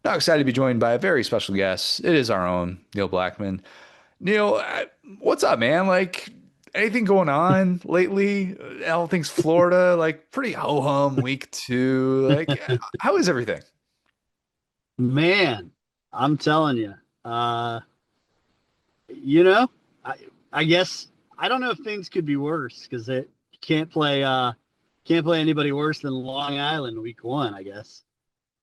Now excited to be joined by a very special guest. It is our own Neil Blackmon. Neil, what's up, man? Like, anything going on lately? All things Florida, like pretty ho-hum week two. Like, how is everything? Man, I'm telling you, uh, you know, I, I guess I don't know if things could be worse because it can't play, can't play anybody worse than Long Island week one, I guess.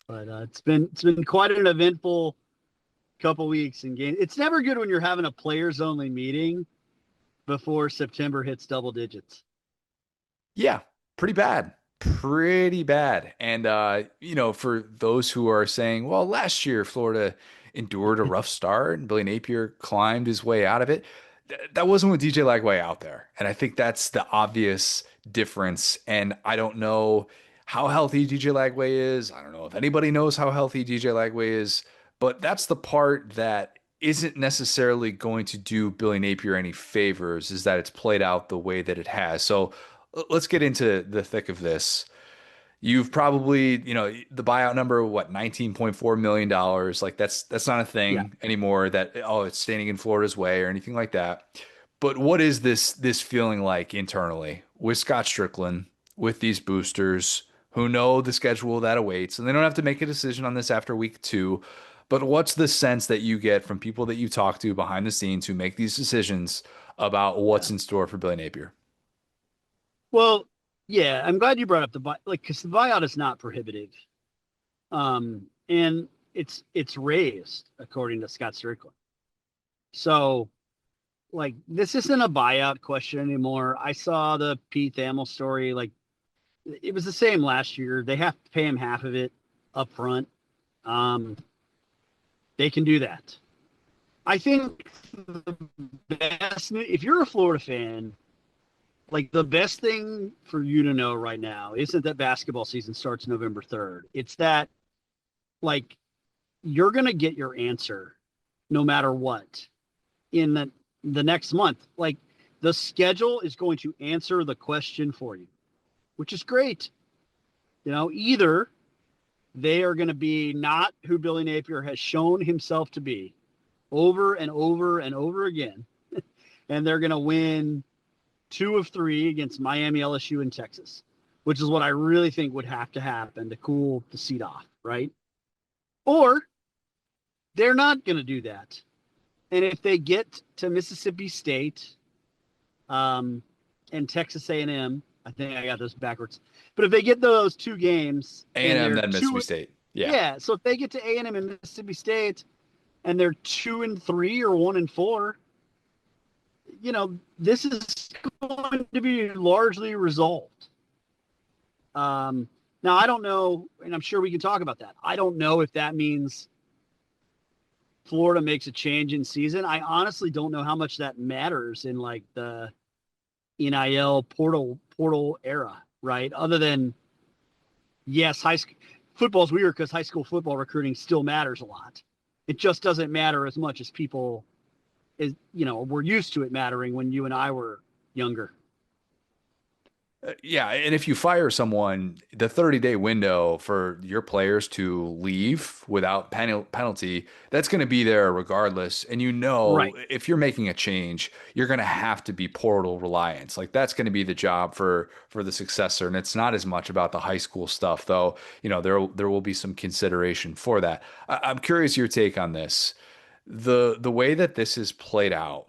But it's been quite an eventful couple weeks in game. It's never good when you're having a players only meeting before September hits double digits. Yeah, pretty bad. Pretty bad. And for those who are saying, well, last year Florida endured a rough start and Billy Napier climbed his way out of it. That wasn't with DJ Lagway out there. And I think that's the obvious difference. And I don't know how healthy DJ Lagway is. I don't know if anybody knows how healthy DJ Lagway is, but that's the part that isn't necessarily going to do Billy Napier any favors, is that it's played out the way that it has. So let's get into the thick of this. You've probably, the buyout number, what, $19.4 million dollars. Like that's not a Yeah. thing anymore that, oh, it's standing in Florida's way or anything like that. But what is this feeling like internally with Scott Strickland, with these boosters who know the schedule that awaits, and they don't have to make a decision on this after week two. But what's the sense that you get from people that you talk to behind the scenes who make these decisions about Yeah. what's in store for Billy Napier? Well, yeah, I'm glad you brought up the buy, like, because the buyout is not prohibitive. And it's raised according to Scott Strickland. So like this isn't a buyout question anymore. I saw the Pete Thamel story. Like it was the same last year. They have to pay him half of it up front. Um, they can do that. I think the best if you're a Florida fan, like the best thing for you to know right now isn't that basketball season starts November 3rd. It's that like you're gonna get your answer no matter what in the next month. Like the schedule is going to answer the question for you, which is great. Either they are going to be not who Billy Napier has shown himself to be over and over and over again, and they're going to win two of three against Miami, LSU, and Texas, which is what I really think would have to happen to cool the seat off, right? Or they're not going to do that. And if they get to Mississippi State um, and Texas A&M, I think I got those backwards. But if they get those two games and A&M, they're then Mississippi two, State. Yeah. yeah. So if they get to A&M and Mississippi State and they're 2-3 or 1-4, this is going to be largely resolved. Now I don't know, and I'm sure we can talk about that. I don't know if that means Florida makes a change in season. I honestly don't know how much that matters in like the NIL portal era, right? Other than yes, high school football's weird because high school football recruiting still matters a lot. It just doesn't matter as much as people we're used to it mattering when you and I were younger. Yeah, and if you fire someone, the 30-day window for your players to leave without penalty, that's going to be there regardless. And Right. if you're making a change, you're going to have to be portal reliance. Like that's going to be the job for the successor. And it's not as much about the high school stuff, though. There will be some consideration for that. I'm curious your take on this. The way that this is played out,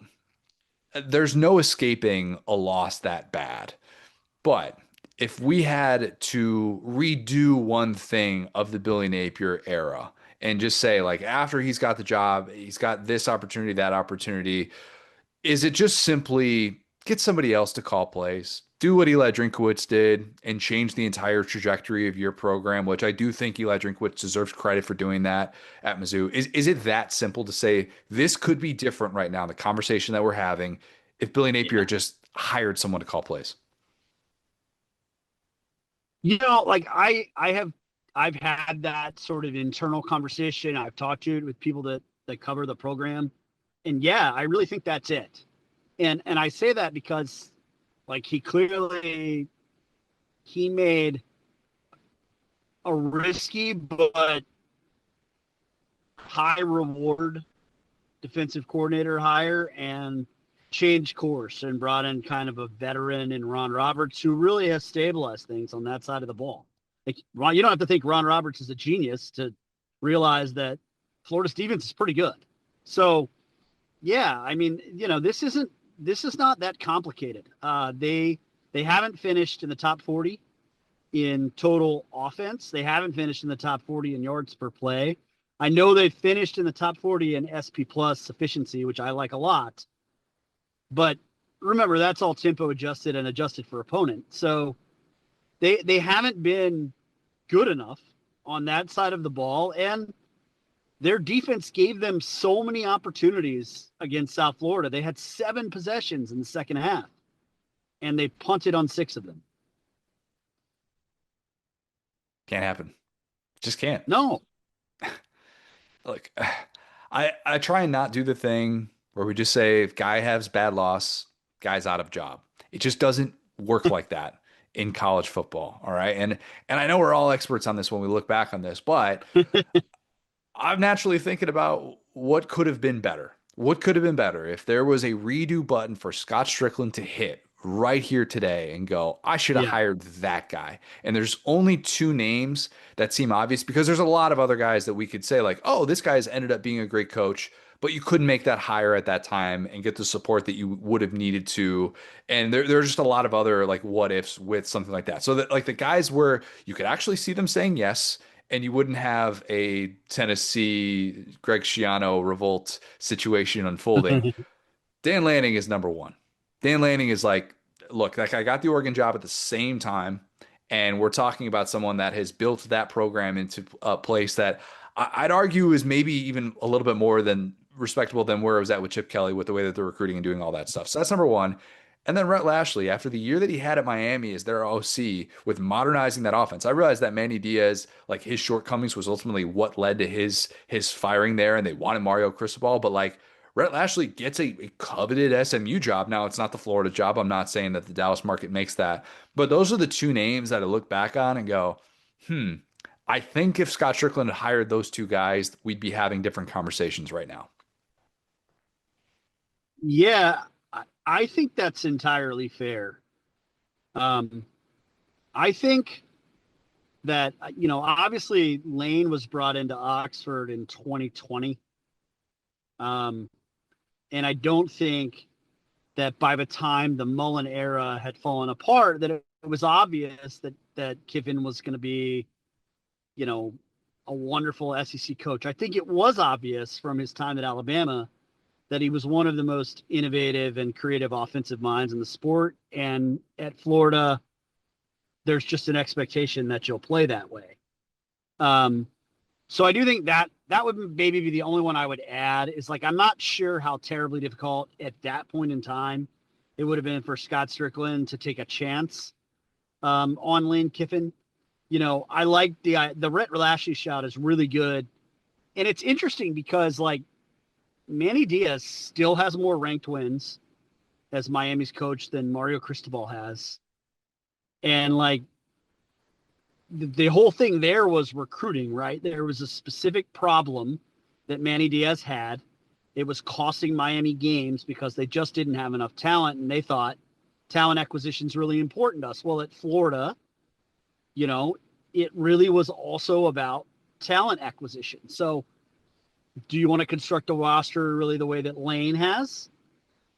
there's no escaping a loss that bad. But if we had to redo one thing of the Billy Napier era and just say, like, after he's got the job, he's got this opportunity, that opportunity, is it just simply get somebody else to call plays? Do what Eli Drinkowitz did and change the entire trajectory of your program, which I do think Eli Drinkowitz deserves credit for doing that at Mizzou. Is it that simple to say this could be different right now, the conversation that we're having, if Billy Napier Yeah. just hired someone to call plays? Like I've had that sort of internal conversation. I've talked to it with people that cover the program. And yeah, I really think that's it. And I say that because like he made a risky but high reward defensive coordinator hire and changed course and brought in kind of a veteran in Ron Roberts, who really has stabilized things on that side of the ball. Like, you don't have to think Ron Roberts is a genius to realize that Florida's defense is pretty good. So, yeah, I mean, this is not that complicated. They haven't finished in the top 40 in total offense. They haven't finished in the top 40 in yards per play. I know they finished in the top 40 in SP plus efficiency, which I like a lot. But remember, that's all tempo adjusted and adjusted for opponent. So they haven't been good enough on that side of the ball. And their defense gave them so many opportunities against South Florida. They had 7 possessions in the second half, and they punted on 6 of them. Can't happen. Just can't. No. Look, I try and not do the thing where we just say if guy has bad loss, guy's out of job. It just doesn't work like that in college football. All right. And I know we're all experts on this when we look back on this, but I'm naturally thinking about what could have been better. What could have been better if there was a redo button for Scott Strickland to hit right here today and go, I should have Yeah. hired that guy. And there's only 2 names that seem obvious because there's a lot of other guys that we could say like, oh, this guy's ended up being a great coach, but you couldn't make that hire at that time and get the support that you would have needed to. And there's just a lot of other like what ifs with something like that. So that like the guys where you could actually see them saying yes, and you wouldn't have a Tennessee Greg Schiano revolt situation unfolding. Dan Lanning is number 1. Dan Lanning is like, look, that guy got the Oregon job at the same time. And we're talking about someone that has built that program into a place that I'd argue is maybe even a little bit more than respectable than where it was at with Chip Kelly with the way that they're recruiting and doing all that stuff. So that's number 1. And then Rhett Lashley, after the year that he had at Miami as their OC with modernizing that offense, I realized that Manny Diaz, like his shortcomings was ultimately what led to his firing there. And they wanted Mario Cristobal, but like Rhett Lashley gets a coveted SMU job. Now, it's not the Florida job. I'm not saying that the Dallas market makes that. But those are the 2 names that I look back on and go, I think if Scott Strickland had hired those 2 guys, we'd be having different conversations right now. Yeah, I think that's entirely fair. I think that, obviously Lane was brought into Oxford in 2020. And I don't think that by the time the Mullen era had fallen apart, that it was obvious that Kiffin was going to be, a wonderful SEC coach. I think it was obvious from his time at Alabama that he was one of the most innovative and creative offensive minds in the sport. And at Florida, there's just an expectation that you'll play that way. So I do think that would maybe be the only one I would add is like, I'm not sure how terribly difficult at that point in time it would have been for Scott Strickland to take a chance on Lane Kiffin. I like the Rhett Lashley shout is really good. And it's interesting because like Manny Diaz still has more ranked wins as Miami's coach than Mario Cristobal has. And like the whole thing there was recruiting, right? There was a specific problem that Manny Diaz had. It was costing Miami games because they just didn't have enough talent. And they thought talent acquisition is really important to us. Well, at Florida, it really was also about talent acquisition. So do you want to construct a roster really the way that Lane has?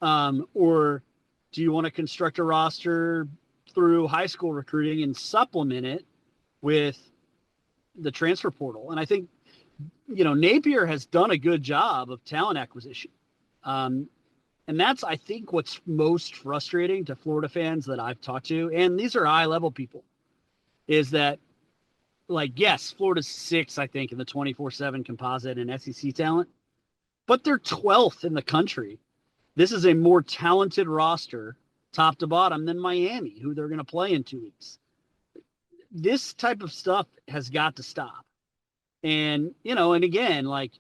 Or do you want to construct a roster through high school recruiting and supplement it with the transfer portal? And I think, Napier has done a good job of talent acquisition. And that's, I think, what's most frustrating to Florida fans that I've talked to, and these are high-level people, is that, like, yes, Florida's 6th, I think, in the 24/7 composite and SEC talent, but they're 12th in the country. This is a more talented roster, top to bottom, than Miami, who they're going to play in 2 weeks. This type of stuff has got to stop. And, and again, like,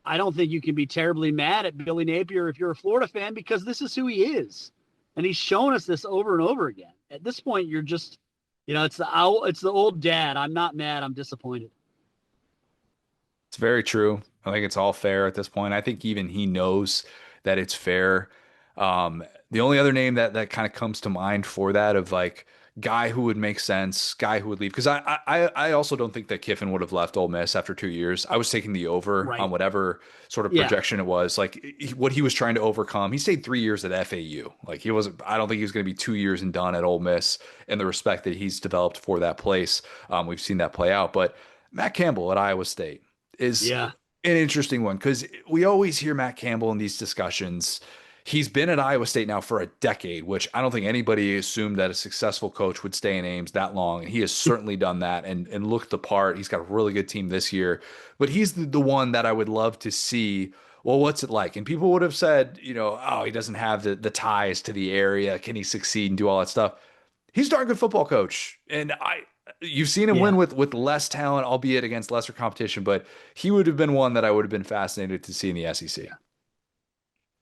I don't think you can be terribly mad at Billy Napier if you're a Florida fan, because this is who he is. And he's shown us this over and over again. At this point, you're just, it's the old dad. I'm not mad. I'm disappointed. It's very true. I think it's all fair at this point. I think even he knows that it's fair. The only other name that kind of comes to mind for that of like guy who would make sense, guy who would leave, because I also don't think that Kiffin would have left Ole Miss after 2 years. I was taking the over on Right. whatever sort of Yeah. projection it was. Like what he was trying to overcome. He stayed 3 years at FAU. Like he wasn't. I don't think he was going to be 2 years and done at Ole Miss. And the respect that he's developed for that place, we've seen that play out. But Matt Campbell at Iowa State is Yeah. an interesting one because we always hear Matt Campbell in these discussions. He's been at Iowa State now for a decade, which I don't think anybody assumed that a successful coach would stay in Ames that long. And he has certainly done that and looked the part. He's got a really good team this year, but he's the one that I would love to see. Well, what's it like? And people would have said, oh, he doesn't have the ties to the area. Can he succeed and do all that stuff? He's a darn good football coach. And you've seen him Yeah. win with less talent, albeit against lesser competition, but he would have been one that I would have been fascinated to see in the SEC. Yeah.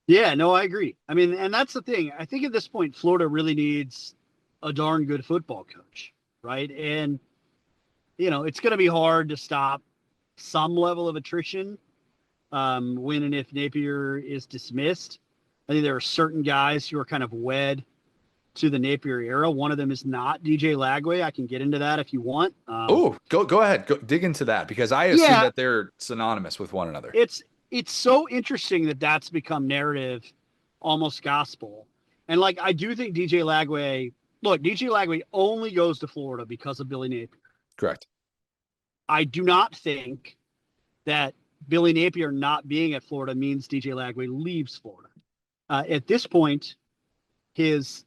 Yeah. No, I agree. I mean, and that's the thing. I think at this point, Florida really needs a darn good football coach, right? And, it's going to be hard to stop some level of attrition when and if Napier is dismissed. I think there are certain guys who are kind of wed to the Napier era. One of them is not DJ Lagway. I can get into that if you want. Oh, go ahead. Go dig into that because I assume Yeah, that they're synonymous with one another. it's so interesting that that's become narrative, almost gospel. And like I do think DJ Lagway. Look, DJ Lagway only goes to Florida because of Billy Napier. Correct. I do not think that Billy Napier not being at Florida means DJ Lagway leaves Florida. At this point, his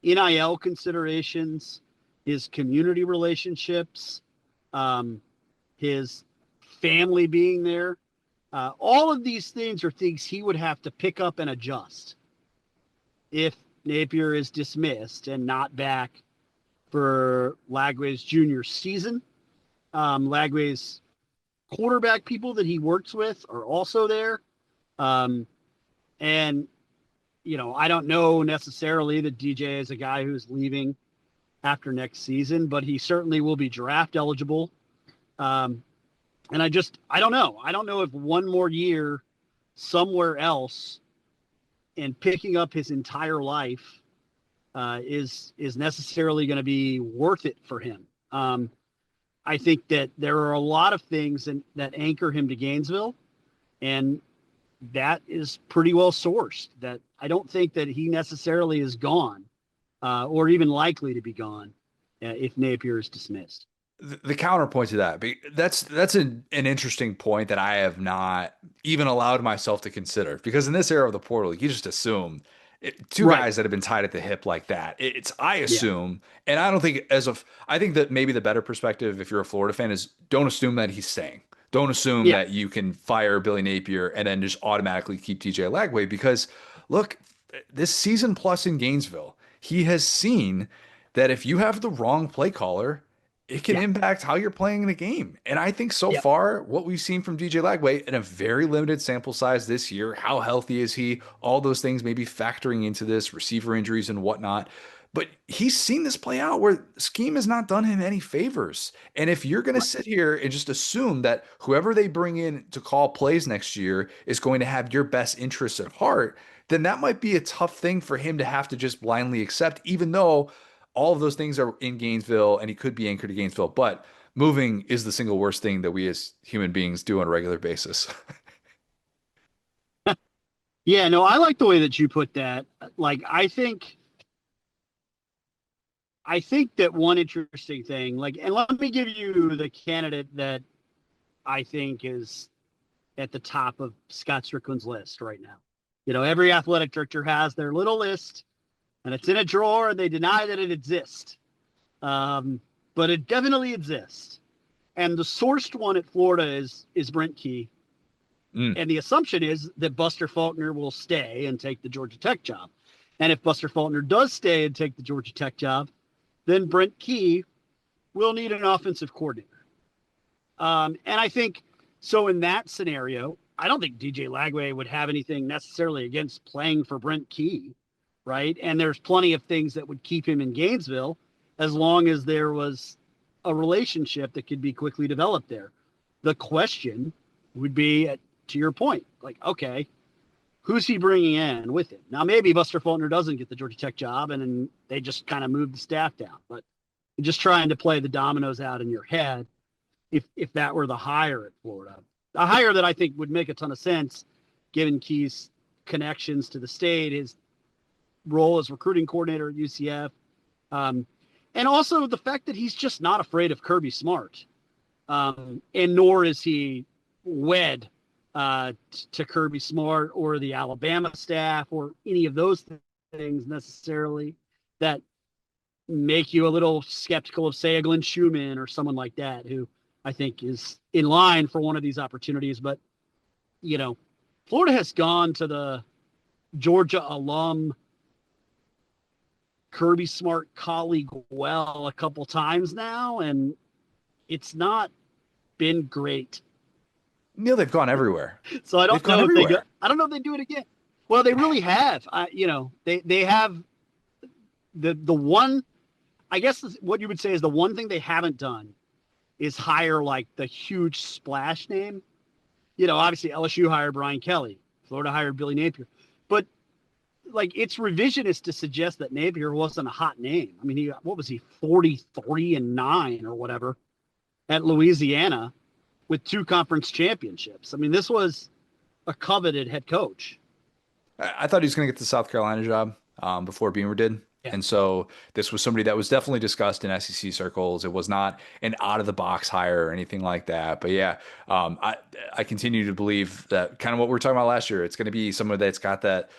NIL considerations, his community relationships, his family being there, all of these things are things he would have to pick up and adjust if Napier is dismissed and not back for Lagway's junior season. Lagway's quarterback people that he works with are also there. And I don't know necessarily that DJ is a guy who's leaving after next season, but he certainly will be draft eligible. And I don't know. I don't know if one more year somewhere else and picking up his entire life is necessarily going to be worth it for him. I think that there are a lot of things that anchor him to Gainesville, and that is pretty well sourced. That I don't think that he necessarily is gone or even likely to be gone if Napier is dismissed. The counterpoint to that, that's an interesting point that I have not even allowed myself to consider because in this era of the portal, you just assume two Right. guys that have been tied at the hip like that. It's I Yeah. assume, and I don't think I think that maybe the better perspective if you're a Florida fan is don't assume that he's staying. Don't assume Yeah. that you can fire Billy Napier and then just automatically keep DJ Lagway because look, this season plus in Gainesville, he has seen that if you have the wrong play caller, it can Yeah. impact how you're playing the game. And I think so Yeah. far, what we've seen from DJ Lagway in a very limited sample size this year, how healthy is he? All those things maybe factoring into this, receiver injuries and whatnot. But he's seen this play out where scheme has not done him any favors. And if you're going to Right. sit here and just assume that whoever they bring in to call plays next year is going to have your best interests at heart, then that might be a tough thing for him to have to just blindly accept, even though all of those things are in Gainesville and he could be anchored to Gainesville. But moving is the single worst thing that we as human beings do on a regular basis. Yeah. No, I like the way that you put that. Like, I think that one interesting thing, like, and let me give you the candidate that I think is at the top of Scott Strickland's list right now. Every athletic director has their little list and it's in a drawer and they deny that it exists. But it definitely exists. And the sourced one at Florida is Brent Key. Mm. And the assumption is that Buster Faulkner will stay and take the Georgia Tech job. And if Buster Faulkner does stay and take the Georgia Tech job, then Brent Key will need an offensive coordinator. And I think so in that scenario, I don't think DJ Lagway would have anything necessarily against playing for Brent Key, right? And there's plenty of things that would keep him in Gainesville as long as there was a relationship that could be quickly developed there. The question would be, to your point, like, okay, who's he bringing in with him? Now, maybe Buster Fultner doesn't get the Georgia Tech job and then they just kind of move the staff down. But just trying to play the dominoes out in your head, if that were the hire at Florida, a hire that I think would make a ton of sense, given Key's connections to the state, his role as recruiting coordinator at UCF, and also the fact that he's just not afraid of Kirby Smart, and nor is he wed to Kirby Smart or the Alabama staff or any of those things necessarily that make you a little skeptical of, say, a Glenn Schumann or someone like that, who I think is in line for one of these opportunities. But, Florida has gone to the Georgia alum Kirby Smart colleague well a couple times now, and it's not been great. Neil, they've gone everywhere. So I They've don't gone know if everywhere. I don't know if they do it again. Well, they really have. They have the one. I guess what you would say is the one thing they haven't done is hire like the huge splash name. Obviously LSU hired Brian Kelly, Florida hired Billy Napier, but like it's revisionist to suggest that Napier wasn't a hot name. I mean, what was he, 43-9 or whatever at Louisiana with 2 conference championships. I mean, this was a coveted head coach. I thought he was going to get the South Carolina job before Beamer did. Yeah. And so this was somebody that was definitely discussed in SEC circles. It was not an out of the box hire or anything like that. But yeah, I continue to believe that kind of what we were talking about last year. It's going to be someone that's got that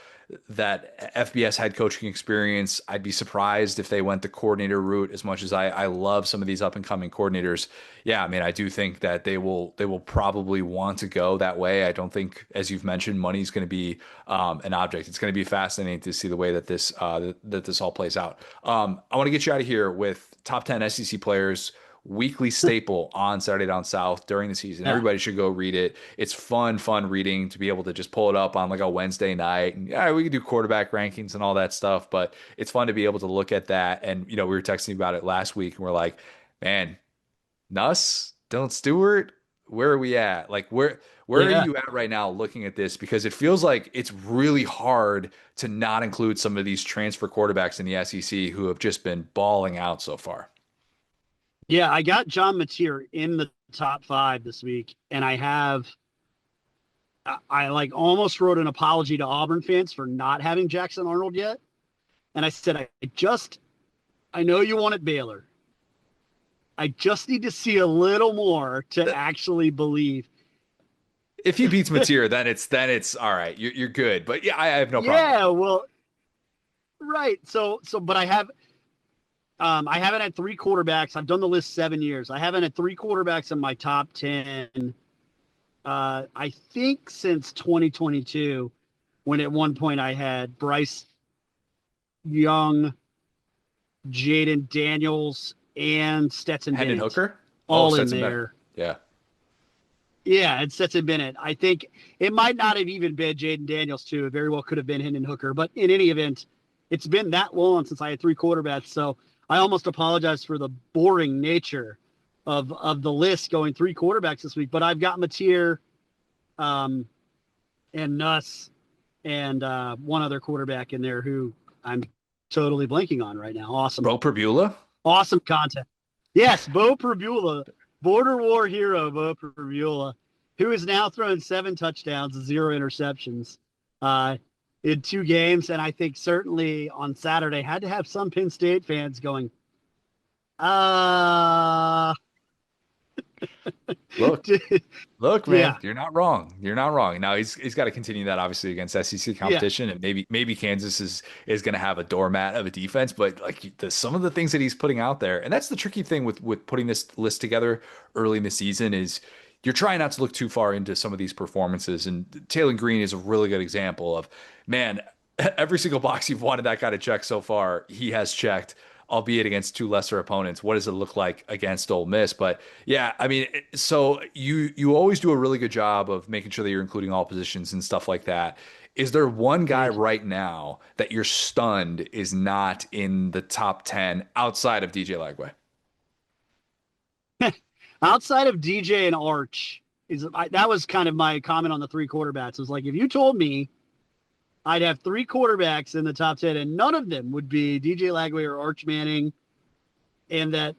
FBS head coaching experience. I'd be surprised if they went the coordinator route as much as I love some of these up and coming coordinators. Yeah, I mean, I do think that they will probably want to go that way. I don't think, as you've mentioned, money is going to be an object. It's going to be fascinating to see the way that this all plays out. I want to get you out of here with top 10 SEC players weekly staple on Saturday Down South during the season. Yeah. Everybody should go read it. It's fun reading to be able to just pull it up on like a Wednesday night. And yeah, we can do quarterback rankings and all that stuff, but it's fun to be able to look at that. And, we were texting about it last week and we're like, man, Nuss, Dylan Stewart, where are we at? Like, where are Yeah. you at right now looking at this? Because it feels like it's really hard to not include some of these transfer quarterbacks in the SEC who have just been balling out so far. Yeah, I got John Mateer in the top 5 this week, and I like almost wrote an apology to Auburn fans for not having Jackson Arnold yet. And I said, I know you wanted Baylor. I just need to see a little more to actually believe. If he beats Mateer, then it's all right. You're good. But yeah, I have no problem. Yeah, well, right. But I haven't had 3 quarterbacks. I've done the list 7 years. I haven't had 3 quarterbacks in my top 10. I think since 2022, when at one point I had Bryce Young, Jaden Daniels, and Stetson Hendon Bennett Hooker? all in Stetson there. Bennett. Yeah. Yeah, and Stetson Bennett. I think it might not have even been Jaden Daniels too. It very well could have been Hendon Hooker. But in any event, it's been that long since I had 3 quarterbacks. So I almost apologize for the boring nature of the list going 3 quarterbacks this week. But I've got Mateer, and Nuss, and one other quarterback in there who I'm totally blanking on right now. Awesome. Bo Perbula? Awesome content. Yes, Bo Perbula, border war hero Bo Perbula, who has now thrown 7 touchdowns, 0 interceptions in 2 games. And I think certainly on Saturday had to have some Penn State fans going, Look, man, Yeah. you're not wrong. You're not wrong. Now he's got to continue that obviously against SEC competition, and maybe Kansas is going to have a doormat of a defense, but like some of the things that he's putting out there, and that's the tricky thing with putting this list together early in the season is you're trying not to look too far into some of these performances, and Taylor Green is a really good example of, man, every single box you've wanted that guy to check so far, he has checked, albeit against 2 lesser opponents. What does it look like against Ole Miss? But yeah, I mean, so you always do a really good job of making sure that you're including all positions and stuff like that. Is there one guy right now that you're stunned is not in the top 10 outside of DJ Lagway? Outside of DJ and Arch, That was kind of my comment on the three quarterbacks. It was like, if you told me I'd have three quarterbacks in the top 10 and none of them would be DJ Lagway or Arch Manning and that,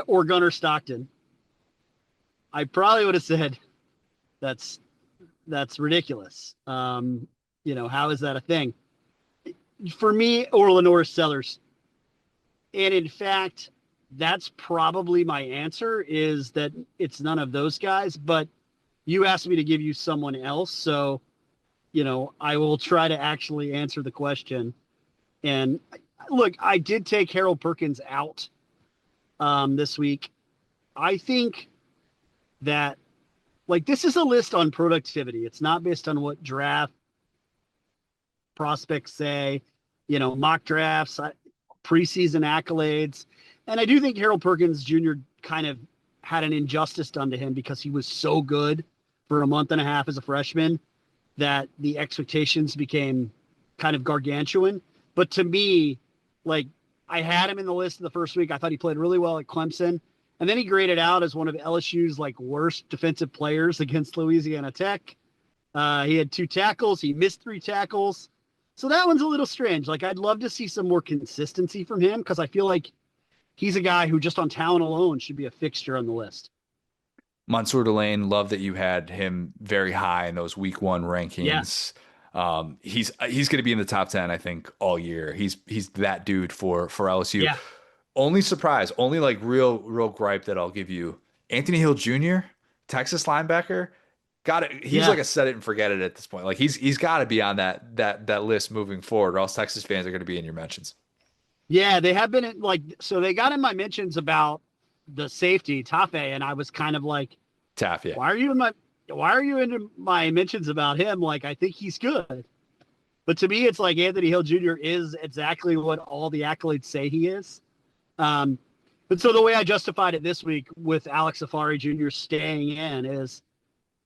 or Gunnar Stockton, I probably would have said that's ridiculous. How is that a thing? For me, or Lenore Sellers. And in fact, that's probably my answer, is that it's none of those guys, but you asked me to give you someone else. So, I will try to actually answer the question. And look, I did take Harold Perkins out this week. I think that, like, this is a list on productivity. It's not based on what draft prospects say, mock drafts, preseason accolades. And I do think Harold Perkins Jr. kind of had an injustice done to him because he was so good for a month and a half as a freshman that the expectations became kind of gargantuan. But to me, like, I had him in the list in the first week. I thought he played really well at Clemson. And then he graded out as one of LSU's like worst defensive players against Louisiana Tech. He had 2 tackles. He missed 3 tackles. So that one's a little strange. Like, I'd love to see some more consistency from him because I feel like he's a guy who just on talent alone should be a fixture on the list. Mansour Delane, love that you had him very high in those week 1 Yeah. rankings. He's going to be in the top 10, I think, all year. He's that dude for LSU. Yeah. Only surprise, only like real gripe that I'll give you. Anthony Hill Jr., Texas linebacker, got it. He's Yeah. like a set it and forget it at this point. Like he's got to be on that list moving forward, or else Texas fans are going to be in your mentions. Yeah. They have been like, so they got in my mentions about the safety, Tafe, and I was kind of like, Taff, yeah. why are you into my mentions about him? Like, I think he's good. But to me, it's like Anthony Hill Jr. is exactly what all the accolades say he is. Um, but so the way I justified it this week with Alex Safari Jr. staying in is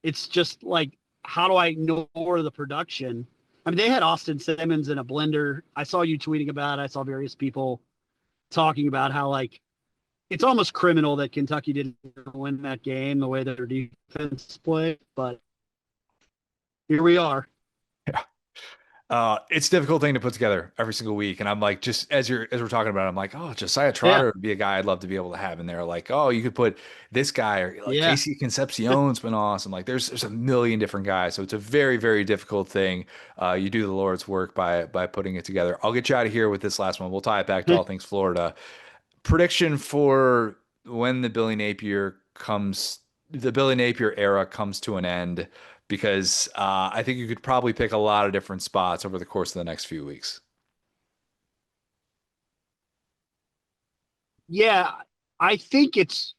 it's just like, how do I ignore the production? I mean, they had Austin Simmons in a blender. I saw you tweeting about it. I saw various people talking about how, like, it's almost criminal that Kentucky didn't win that game the way that their defense played, but here we are. It's a difficult thing to put together every single week. And I'm like, just as we're talking about it, I'm like, oh, Josiah Yeah. Trotter would be a guy I'd love to be able to have in there. Like, oh, you could put this guy or like Yeah. Casey Concepcion's been awesome. Like there's a million different guys. So it's a very difficult thing. You do the Lord's work by putting it together. I'll get you out of here with this last one. We'll tie it back to all things Florida. Prediction for when the Billy Napier era comes to an end, because I think you could probably pick a lot of different spots over the course of the next few weeks. Yeah. I think it's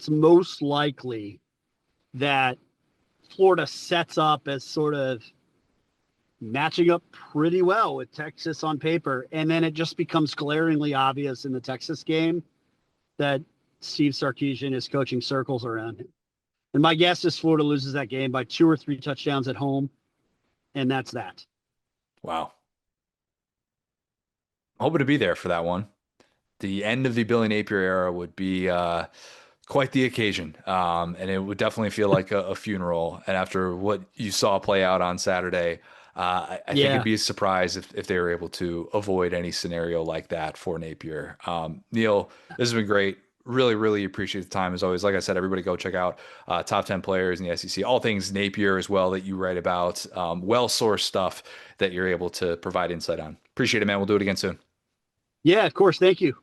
most likely that Florida sets up as sort of matching up pretty well with Texas on paper. And then it just becomes glaringly obvious in the Texas game that Steve Sarkisian is coaching circles around him. And my guess is Florida loses that game by 2 or 3 touchdowns at home. And that's that. Wow. Hoping to be there for that one. The end of the Billy Napier era would be quite the occasion. And it would definitely feel like a funeral. And after what you saw play out on Saturday, I think it'd Yeah. be a surprise if they were able to avoid any scenario like that for Napier. Neil, this has been great. Really appreciate the time as always. Like I said, everybody go check out top 10 players in the SEC, all things Napier as well that you write about, well-sourced stuff that you're able to provide insight on. Appreciate it, man. We'll do it again soon. Yeah, of course. Thank you.